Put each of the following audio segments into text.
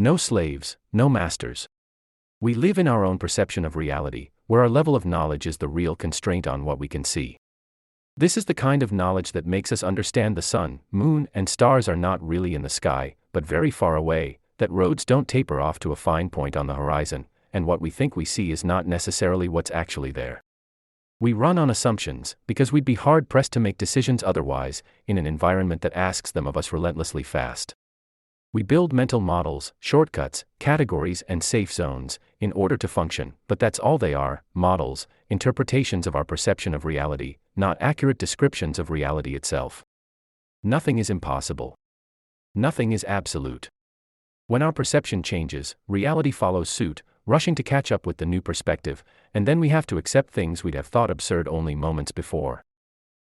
No slaves, no masters. We live in our own perception of reality, where our level of knowledge is the real constraint on what we can see. This is the kind of knowledge that makes us understand the sun, moon, and stars are not really in the sky, but very far away, that roads don't taper off to a fine point on the horizon, and what we think we see is not necessarily what's actually there. We run on assumptions, because we'd be hard-pressed to make decisions otherwise, in an environment that asks them of us relentlessly fast. We build mental models, shortcuts, categories, and safe zones, in order to function, but that's all they are, models, interpretations of our perception of reality, not accurate descriptions of reality itself. Nothing is impossible. Nothing is absolute. When our perception changes, reality follows suit, rushing to catch up with the new perspective, and then we have to accept things we'd have thought absurd only moments before.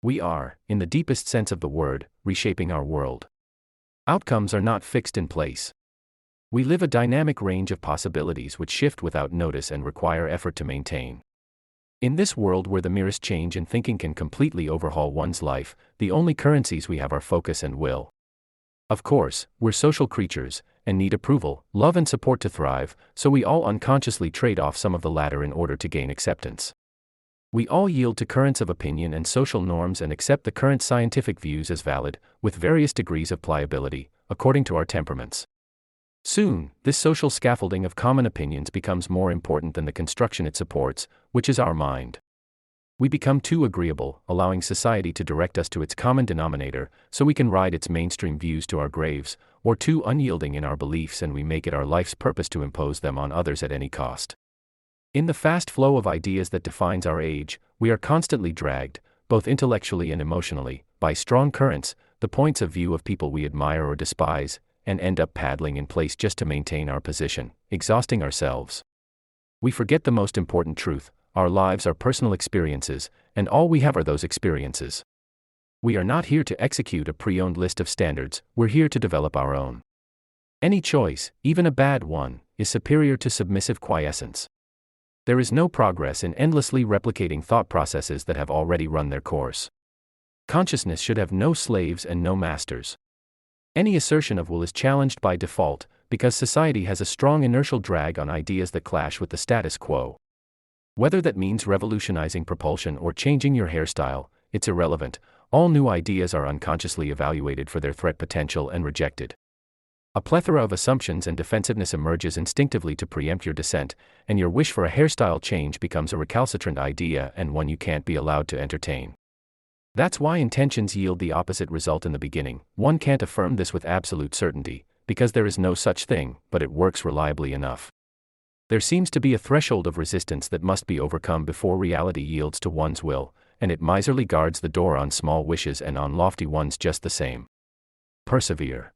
We are, in the deepest sense of the word, reshaping our world. Outcomes are not fixed in place. We live a dynamic range of possibilities which shift without notice and require effort to maintain. In this world where the merest change in thinking can completely overhaul one's life, the only currencies we have are focus and will. Of course, we're social creatures, and need approval, love and support to thrive, so we all unconsciously trade off some of the latter in order to gain acceptance. We all yield to currents of opinion and social norms and accept the current scientific views as valid, with various degrees of pliability, according to our temperaments. Soon, this social scaffolding of common opinions becomes more important than the construction it supports, which is our mind. We become too agreeable, allowing society to direct us to its common denominator, so we can ride its mainstream views to our graves, or too unyielding in our beliefs and we make it our life's purpose to impose them on others at any cost. In the fast flow of ideas that defines our age, we are constantly dragged, both intellectually and emotionally, by strong currents, the points of view of people we admire or despise, and end up paddling in place just to maintain our position, exhausting ourselves. We forget the most important truth: our lives are personal experiences, and all we have are those experiences. We are not here to execute a pre-owned list of standards, we're here to develop our own. Any choice, even a bad one, is superior to submissive quiescence. There is no progress in endlessly replicating thought processes that have already run their course. Consciousness should have no slaves and no masters. Any assertion of will is challenged by default, because society has a strong inertial drag on ideas that clash with the status quo. Whether that means revolutionizing propulsion or changing your hairstyle, it's irrelevant. All new ideas are unconsciously evaluated for their threat potential and rejected. A plethora of assumptions and defensiveness emerges instinctively to preempt your dissent, and your wish for a hairstyle change becomes a recalcitrant idea and one you can't be allowed to entertain. That's why intentions yield the opposite result in the beginning. One can't affirm this with absolute certainty, because there is no such thing, but it works reliably enough. There seems to be a threshold of resistance that must be overcome before reality yields to one's will, and it miserly guards the door on small wishes and on lofty ones just the same. Persevere.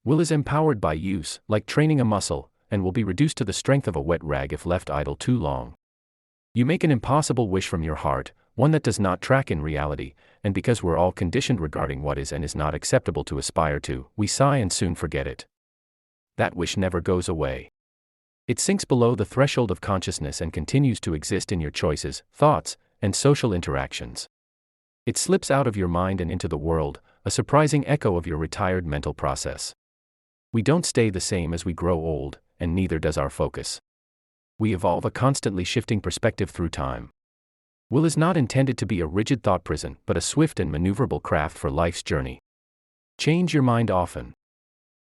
Will is empowered by use, like training a muscle, and will be reduced to the strength of a wet rag if left idle too long. You make an impossible wish from your heart, one that does not track in reality, and because we're all conditioned regarding what is and is not acceptable to aspire to, we sigh and soon forget it. That wish never goes away. It sinks below the threshold of consciousness and continues to exist in your choices, thoughts, and social interactions. It slips out of your mind and into the world, a surprising echo of your retired mental process. We don't stay the same as we grow old, and neither does our focus. We evolve a constantly shifting perspective through time. Will is not intended to be a rigid thought prison, but a swift and maneuverable craft for life's journey. Change your mind often.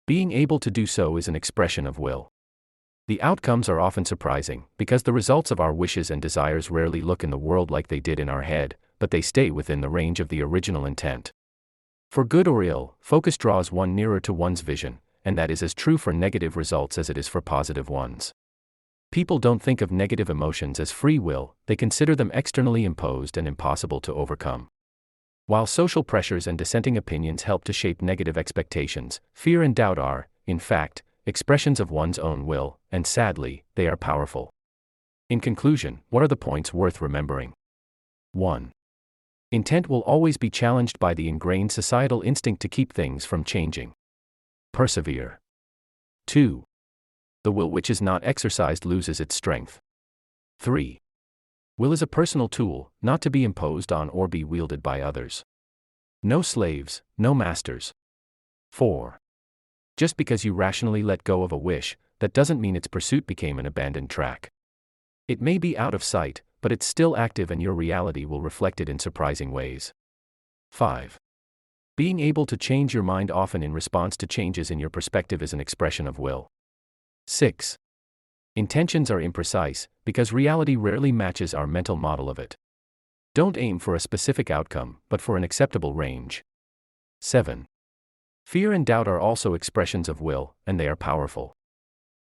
Being able to do so is an expression of will. The outcomes are often surprising, because the results of our wishes and desires rarely look in the world like they did in our head, but they stay within the range of the original intent. For good or ill, focus draws one nearer to one's vision, and that is as true for negative results as it is for positive ones. People don't think of negative emotions as free will, they consider them externally imposed and impossible to overcome. While social pressures and dissenting opinions help to shape negative expectations, fear and doubt are, in fact, expressions of one's own will, and sadly, they are powerful. In conclusion, what are the points worth remembering? 1. Intent will always be challenged by the ingrained societal instinct to keep things from changing. Persevere. 2. The will which is not exercised loses its strength. 3. Will is a personal tool, not to be imposed on or be wielded by others. No slaves, no masters. 4. Just because you rationally let go of a wish, that doesn't mean its pursuit became an abandoned track. It may be out of sight, but it's still active and your reality will reflect it in surprising ways. 5. Being able to change your mind often in response to changes in your perspective is an expression of will. 6. Intentions are imprecise, because reality rarely matches our mental model of it. Don't aim for a specific outcome, but for an acceptable range. 7. Fear and doubt are also expressions of will, and they are powerful.